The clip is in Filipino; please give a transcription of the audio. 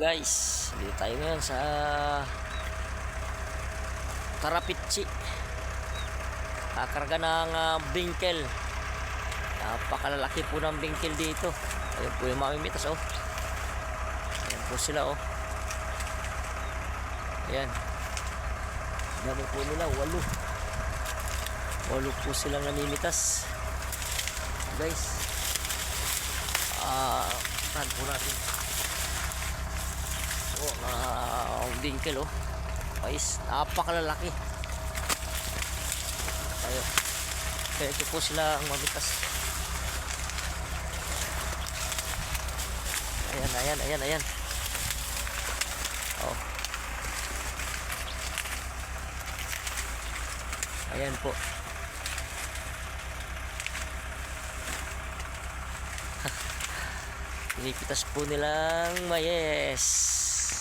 Guys, dito tayo ngayon sa Karapitchi. Kakarga ng bingkel. Napakalalaki po ng bingkel dito. Ayun po yung mamimitas, oh. Ayan po sila, oh. Ayan. Dami po nila, 8 po silang namimitas. Guys, saan po natin? Bingkel, oh. Guys, napakalalaki. Tayo. Kaya ito po sila ang mamitas. Ayan. Oh. Ayan po. Pinipitas po nilang mayes.